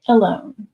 Alone.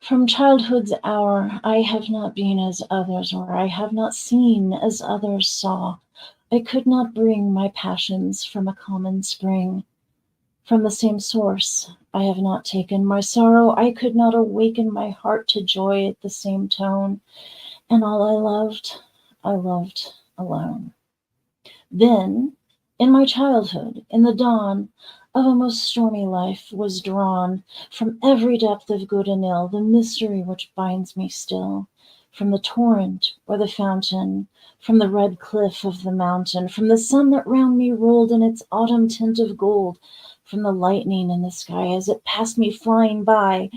From childhood's hour, I have not been as others were, I have not seen as others saw. I could not bring my passions from a common spring. From the same source I have not taken my sorrow, I could not awaken my heart to joy at the same tone, and all I loved alone. Then, in my childhood, in the dawn of a most stormy life, was drawn from every depth of good and ill the mystery which binds me still. From the torrent or the fountain, from the red cliff of the mountain, from the sun that round me rolled in its autumn tint of gold, from the lightning in the sky as it passed me flying by,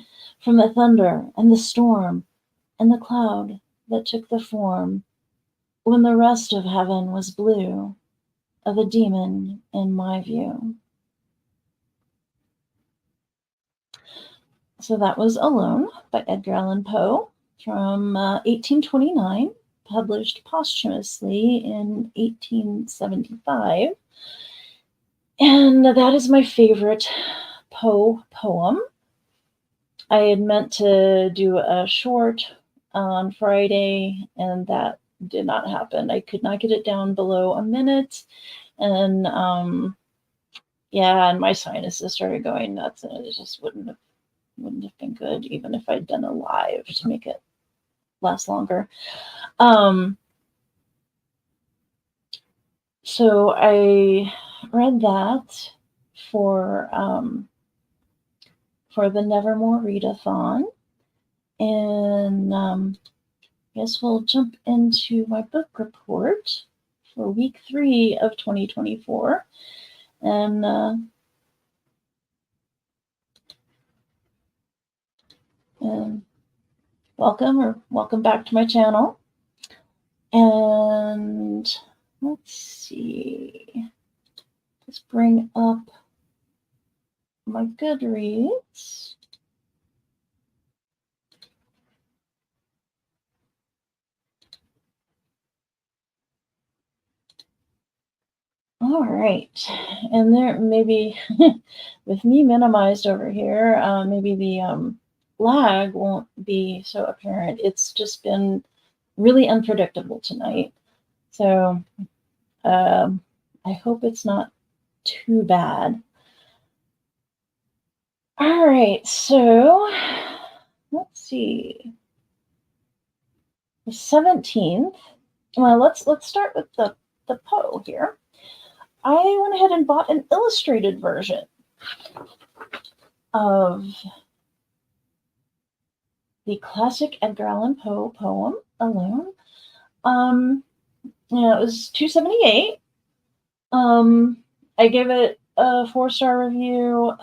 from the thunder and the storm and the cloud that took the form, when the rest of heaven was blue, of a demon in my view. So that was Alone by Edgar Allan Poe from 1829, published posthumously in 1875. And that is my favorite Poe poem. I had meant to do a short on Friday, and that did not happen. I could not get it down below a minute. And yeah, and my sinuses started going nuts, and it just wouldn't have been good, even if I'd done a live to make it last longer. So I read that for the Nevermore Readathon, and I guess we'll jump into my book report for week 3 of 2024, and welcome back to my channel. And let's see, let's bring up my Goodreads. All right, and there maybe with me minimized over here, maybe the lag won't be so apparent. It's just been really unpredictable tonight, so I hope it's not too bad. All right, so let's see. The 17th. Well, let's start with the Poe here. I went ahead and bought an illustrated version of the classic Edgar Allan Poe poem Alone. Yeah, it was $2.78. I gave it a 4-star review.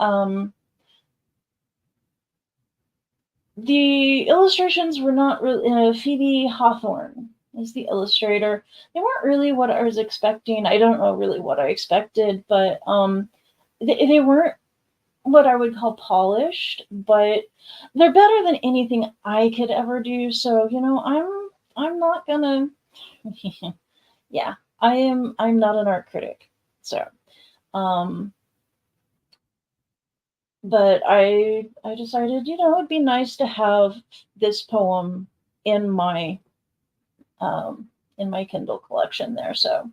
The illustrations were not really. Phoebe Hawthorne is the illustrator. They weren't really what I was expecting. I don't know really what I expected, but they weren't what I would call polished, but they're better than anything I could ever do. So, I'm not gonna yeah, I'm not an art critic. So, but I decided, it'd be nice to have this poem in my Kindle collection there. So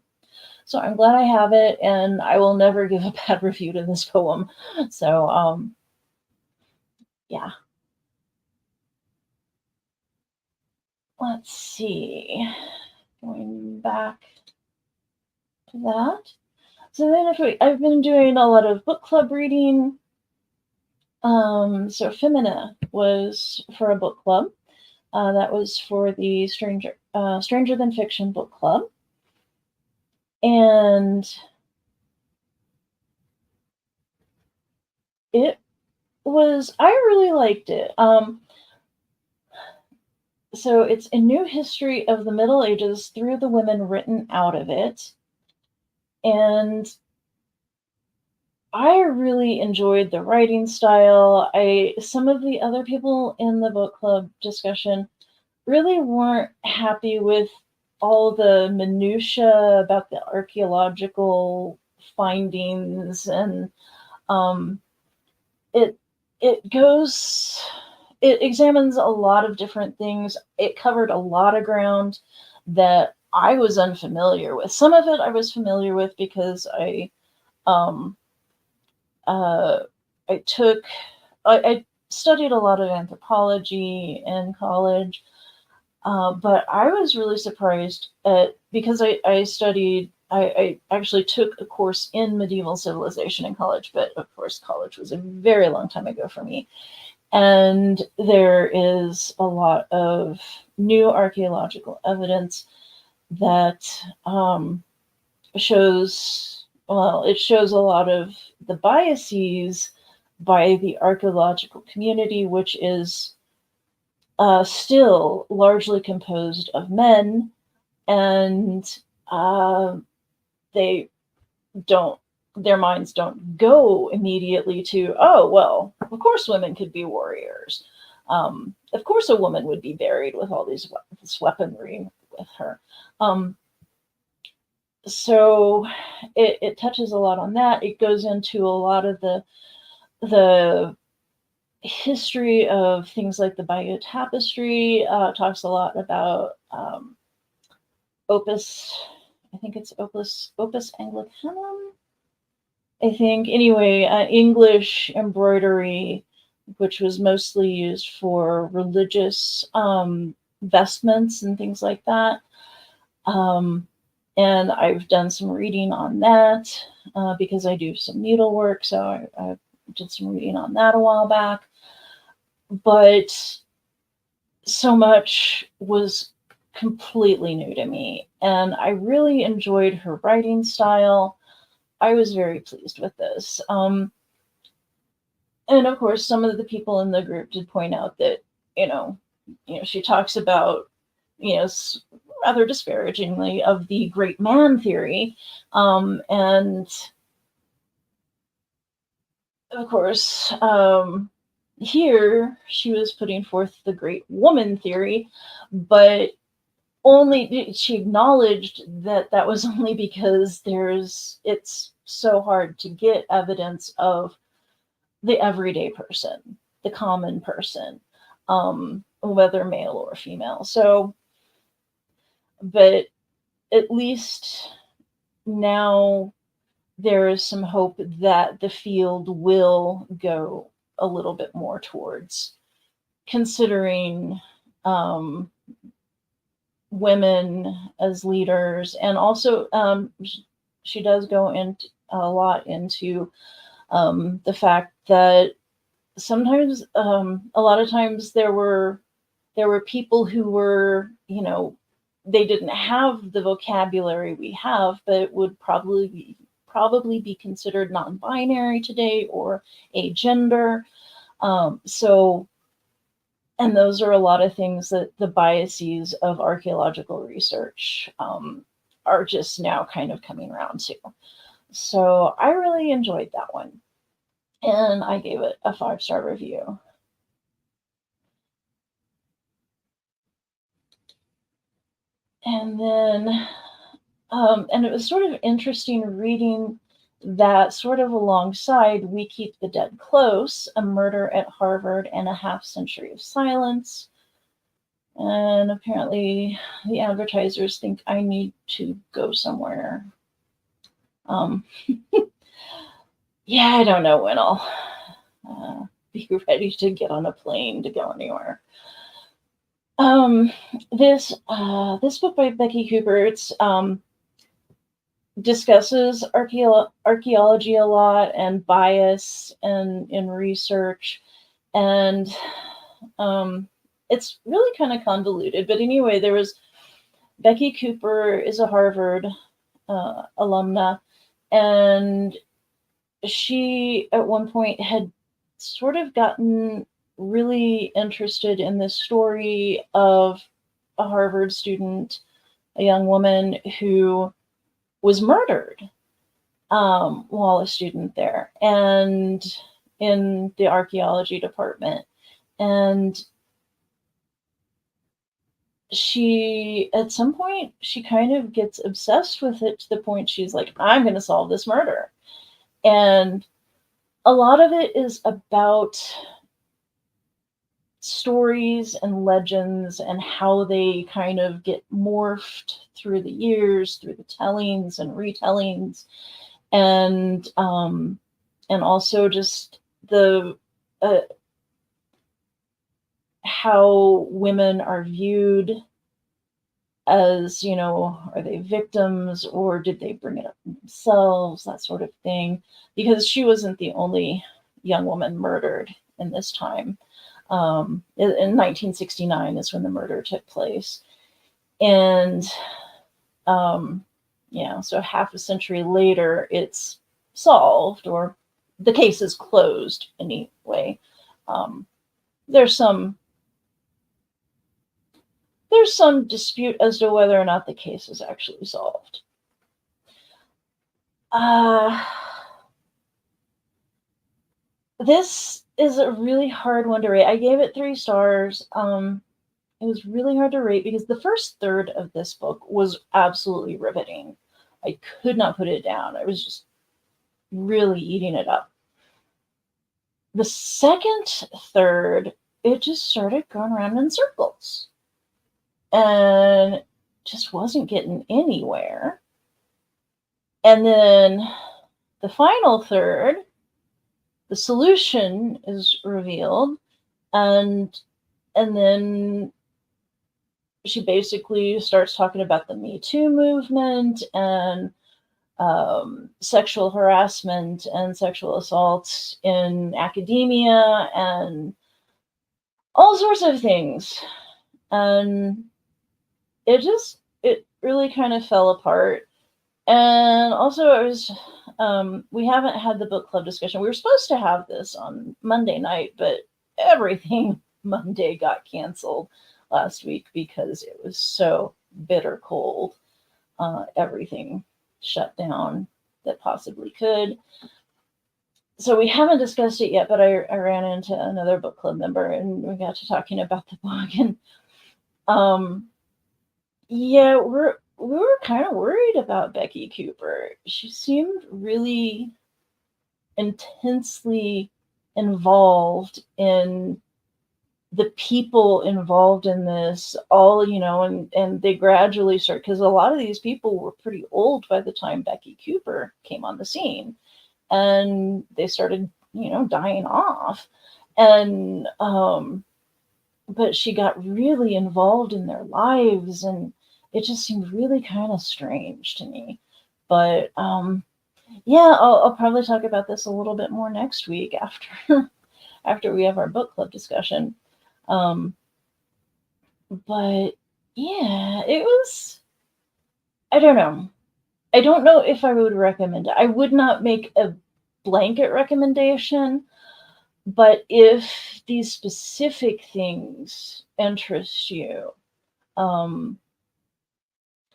I'm glad I have it, and I will never give a bad review to this poem. So yeah. Let's see. Going back to that. So then I've been doing a lot of book club reading. So Femina was for a book club. That was for the Stranger Than Fiction book club. And I really liked it. So it's a new history of the Middle Ages through the women written out of it. And I really enjoyed the writing style. Some of the other people in the book club discussion really weren't happy with all the minutiae about the archaeological findings, and it it goes it examines a lot of different things. It covered a lot of ground that I was unfamiliar with. Some of it I was familiar with because um uh I took I studied a lot of anthropology in college, but I was really surprised at because I actually took a course in medieval civilization in college, but of course college was a very long time ago for me. And there is a lot of new archaeological evidence that it shows a lot of the biases by the archaeological community, which is still largely composed of men, and uh, they don't their minds don't go immediately to, oh well, of course women could be warriors, of course a woman would be buried with all this weaponry with her. Um, so it touches a lot on that. It goes into a lot of the history of things like the Bayeux Tapestry. Talks a lot about Opus. I think it's Opus Anglicanum. I think anyway, English embroidery, which was mostly used for religious vestments and things like that. Um, and I've done some reading on that because I do some needlework, so I did some reading on that a while back. But so much was completely new to me, and I really enjoyed her writing style. I was very pleased with this. And of course, some of the people in the group did point out that, you know, she talks about, rather disparagingly of the great man theory. And of course, here she was putting forth the great woman theory, but only she acknowledged that that was only because it's so hard to get evidence of the everyday person, the common person, whether male or female. So, but at least now there is some hope that the field will go a little bit more towards considering um, women as leaders, and also she does go into a lot into the fact that sometimes a lot of times there were people who were, they didn't have the vocabulary we have, but would probably be considered non-binary today or agender. So, and those are a lot of things that the biases of archaeological research are just now kind of coming around to. So I really enjoyed that one, and I gave it a 5-star review. And then, and it was sort of interesting reading that sort of alongside We Keep the Dead Close, A Murder at Harvard and a Half Century of Silence. And apparently the advertisers think I need to go somewhere. Yeah, I don't know when I'll be ready to get on a plane to go anywhere. This book by Becky Cooper, it's discusses archaeology a lot and bias and in research, and it's really kind of convoluted. But anyway, there was Becky Cooper is a Harvard alumna, and she at one point had sort of gotten really interested in this story of a Harvard student, a young woman who was murdered while a student there and in the archaeology department. And she, at some point, she kind of gets obsessed with it to the point she's like, I'm going to solve this murder. And a lot of it is about stories and legends and how they kind of get morphed through the years, through the tellings and retellings, and also just the uh, how women are viewed as, are they victims or did they bring it up themselves, that sort of thing, because she wasn't the only young woman murdered in this time. In 1969 is when the murder took place. And so half a century later, it's solved, or the case is closed anyway. There's some dispute as to whether or not the case is actually solved. This is a really hard one to rate. I gave it 3 stars. It was really hard to rate because the first third of this book was absolutely riveting. I could not put it down. I was just really eating it up. The second third, it just started going around in circles and just wasn't getting anywhere. And then the final third, the solution is revealed, and then she basically starts talking about the Me Too movement and sexual harassment and sexual assault in academia and all sorts of things. And it really kind of fell apart. And also it was, we haven't had the book club discussion. We were supposed to have this on Monday night, but everything Monday got canceled last week because it was so bitter cold. Everything shut down that possibly could. So we haven't discussed it yet, but I ran into another book club member and we got to talking about the book. And yeah, we were kind of worried about Becky Cooper. She seemed really intensely involved in the people involved in this, all, and they gradually start, because a lot of these people were pretty old by the time Becky Cooper came on the scene, and they started, dying off. And, but she got really involved in their lives, and it just seemed really kind of strange to me. But, yeah, I'll probably talk about this a little bit more next week after we have our book club discussion. But yeah, it was, I don't know. I don't know if I would recommend it. I would not make a blanket recommendation, but if these specific things interest you,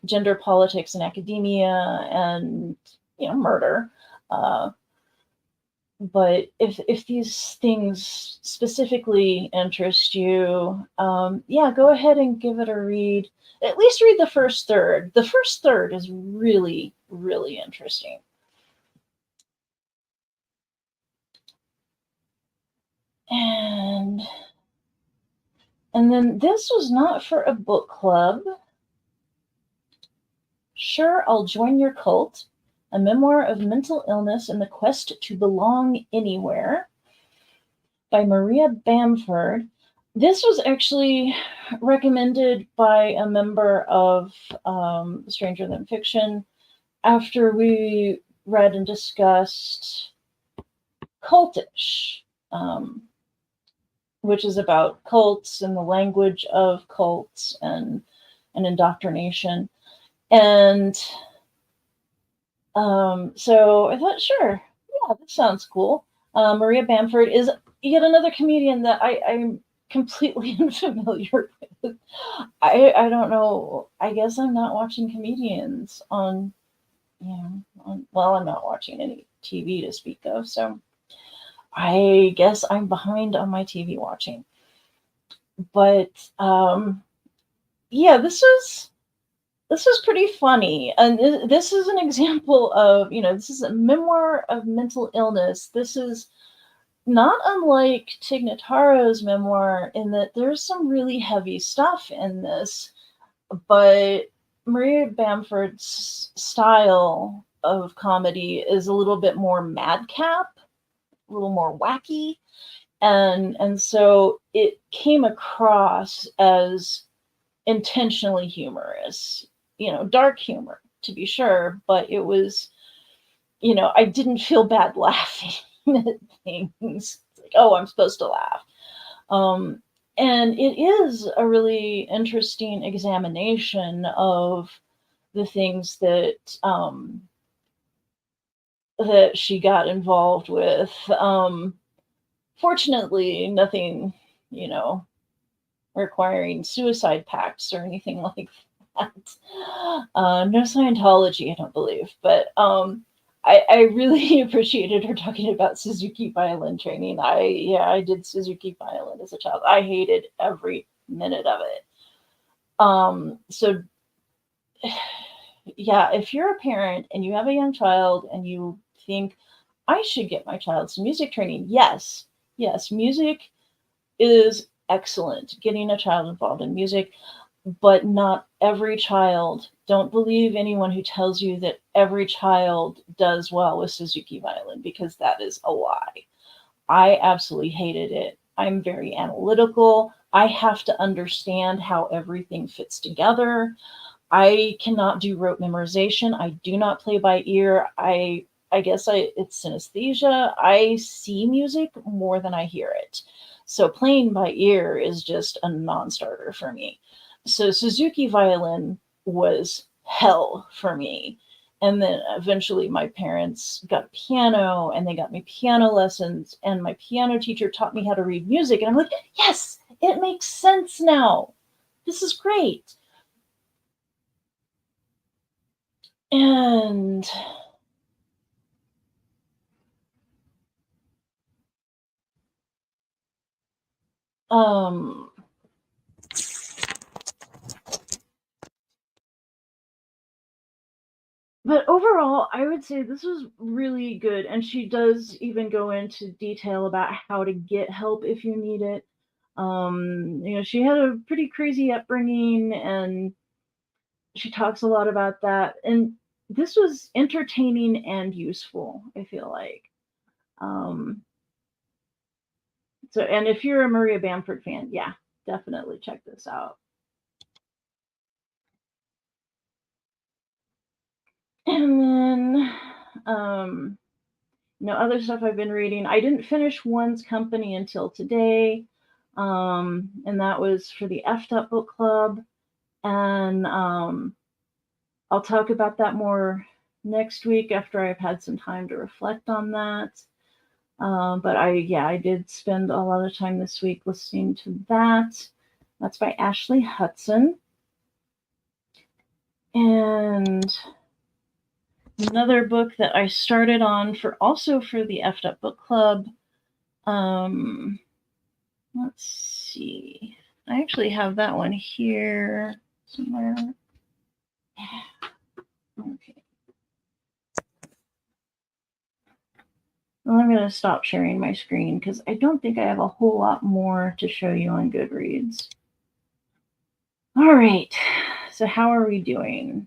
gender politics in academia and, murder, but if these things specifically interest you, yeah, go ahead and give it a read. At least read the first third. The first third is really, really interesting. And then this was not for a book club. Sure, I'll Join Your Cult, a memoir of mental illness and the quest to belong anywhere, by Maria Bamford. This was actually recommended by a member of Stranger Than Fiction after we read and discussed Cultish, which is about cults and the language of cults and indoctrination. And so I thought, sure, yeah, this sounds cool. Maria Bamford is yet another comedian that I'm completely unfamiliar with. I don't know. I guess I'm not watching comedians on, well, I'm not watching any TV to speak of, so I guess I'm behind on my TV watching. But yeah, this was This was pretty funny, and this is an example of, this is a memoir of mental illness. This is not unlike Tig Notaro's memoir in that there's some really heavy stuff in this, but Maria Bamford's style of comedy is a little bit more madcap, a little more wacky, and so it came across as intentionally humorous, dark humor to be sure, but it was, I didn't feel bad laughing at things. It's like, oh, I'm supposed to laugh. Um, and it is a really interesting examination of the things that she got involved with. Fortunately, nothing, you know, requiring suicide pacts or anything like that. No Scientology, I don't believe, but I really appreciated her talking about Suzuki violin training. I did Suzuki violin as a child. I hated every minute of it. So yeah, if you're a parent and you have a young child and you think I should get my child some music training, yes, music is excellent. Getting a child involved in music, but not every child. Don't believe anyone who tells you that every child does well with Suzuki violin because that is a lie. I absolutely hated it. I'm very analytical. I have to understand how everything fits together. I cannot do rote memorization. I do not play by ear. I guess it's synesthesia. I see music more than I hear it. So playing by ear is just a non-starter for me. So Suzuki violin was hell for me. And then eventually my parents got a piano and they got me piano lessons and my piano teacher taught me how to read music and I'm like, yes, it makes sense now. This is great. And um but overall, I would say this was really good, and she does even go into detail about how to get help if you need it. She had a pretty crazy upbringing, and she talks a lot about that. And this was entertaining and useful, I feel like. Um, and if you're a Maria Bamford fan, yeah, definitely check this out. And then, um, other stuff I've been reading. I didn't finish One's Company until today, and that was for the Effed Up Book Club. And I'll talk about that more next week after I've had some time to reflect on that. But I did spend a lot of time this week listening to that. That's by Ashley Hudson. And another book that I started on for the Effed Up Book Club. Let's see. I actually have that one here somewhere. Okay. Well, I'm going to stop sharing my screen because I don't think I have a whole lot more to show you on Goodreads. All right. So how are we doing?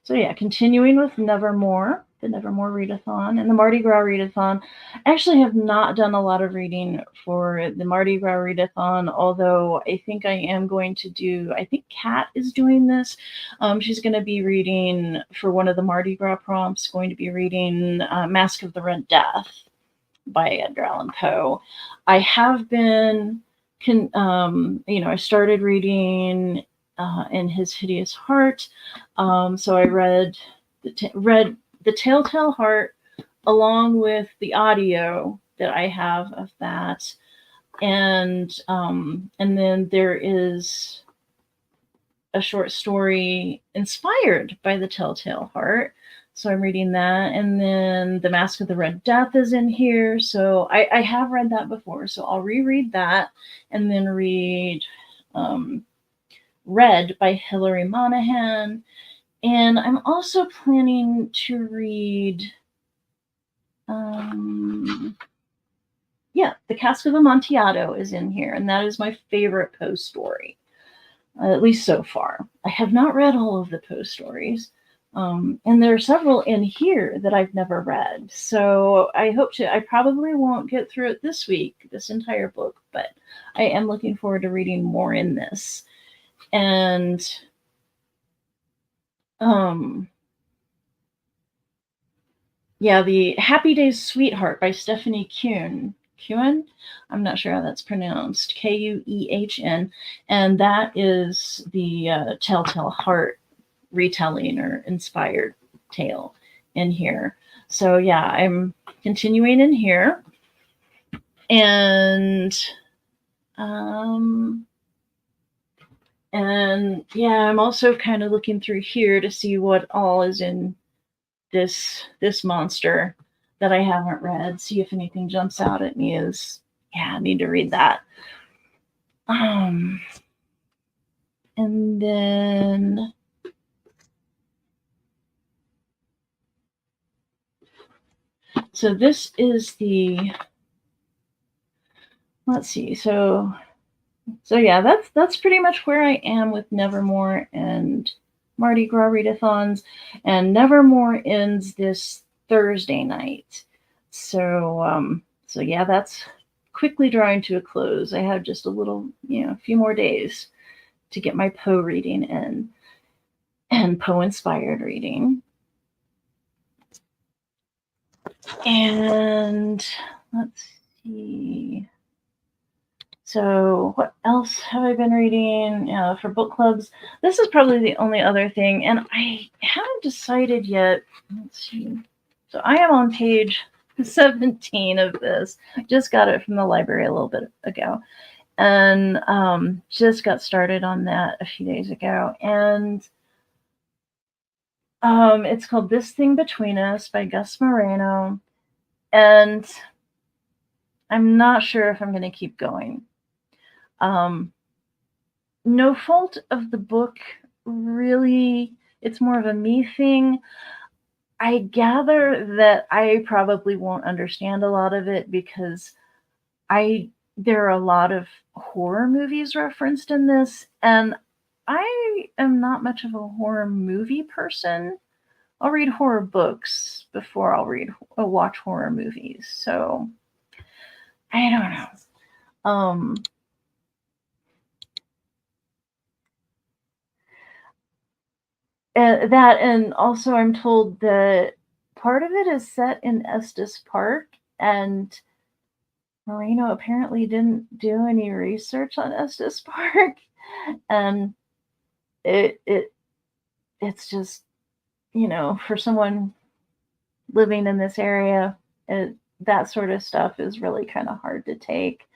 So yeah, continuing with Nevermore, the Nevermore Readathon, and the Mardi Gras Readathon. I actually have not done a lot of reading for the Mardi Gras Readathon, although I think I am going to do, I think Kat is doing this. She's going to be reading for one of the Mardi Gras prompts, going to be reading Mask of the Red Death by Edgar Allan Poe. I have been, I started reading In His Hideous Heart. So I read the Telltale Heart along with the audio that I have of that, and then there is a short story inspired by the Telltale Heart So I'm reading that. And then The Mask of the Red Death is in here. So I have read that before. So I'll reread that and then read Red by Hilary Monahan. And I'm also planning to read, The Cask of Amontillado is in here. And that is my favorite Poe story, at least so far. I have not read all of the Poe stories. And there are several in here that I've never read. So I probably won't get through it this week, this entire book, but I am looking forward to reading more in this. And the Happy Days Sweetheart by Stephanie Kuhn. Kuhn? I'm not sure how that's pronounced. Kuehn. And that is the Telltale Heart retelling or inspired tale in here. So I'm continuing in here. And I'm also kind of looking through here to see what all is in this monster that I haven't read. See if anything jumps out at me I need to read that. And then so this is let's see. So that's pretty much where I am with Nevermore and Mardi Gras readathons, and Nevermore ends this Thursday night. So that's quickly drawing to a close. I have just a few more days to get my Poe reading in, and Poe inspired reading. And let's see. So what else have I been reading for book clubs? This is probably the only other thing, and I haven't decided yet. Let's see. So I am on page 17 of this. Just got it from the library a little bit ago, and just got started on that a few days ago. And it's called This Thing Between Us by Gus Moreno, and I'm not sure if I'm going to keep going. No fault of the book, really. It's more of a me thing. I gather that I probably won't understand a lot of it because there are a lot of horror movies referenced in this, and I am not much of a horror movie person. I'll read horror books before I'll watch horror movies. So I don't know. And also I'm told that part of it is set in Estes Park, and Moreno apparently didn't do any research on Estes Park, and it's just, for someone living in this area, that sort of stuff is really kind of hard to take.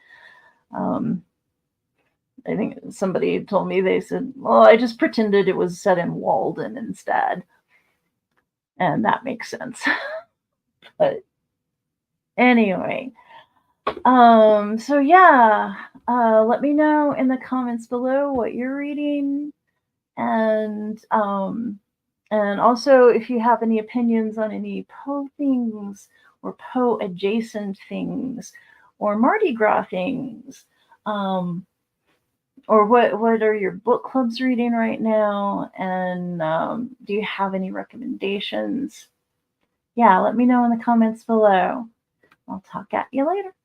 I think somebody told me, they said, well, I just pretended it was set in Walden instead. And that makes sense. But anyway, let me know in the comments below what you're reading. And also if you have any opinions on any Poe things or Poe adjacent things or Mardi Gras things, or what are your book clubs reading right now? And do you have any recommendations? Let me know in the comments below. I'll talk at you later.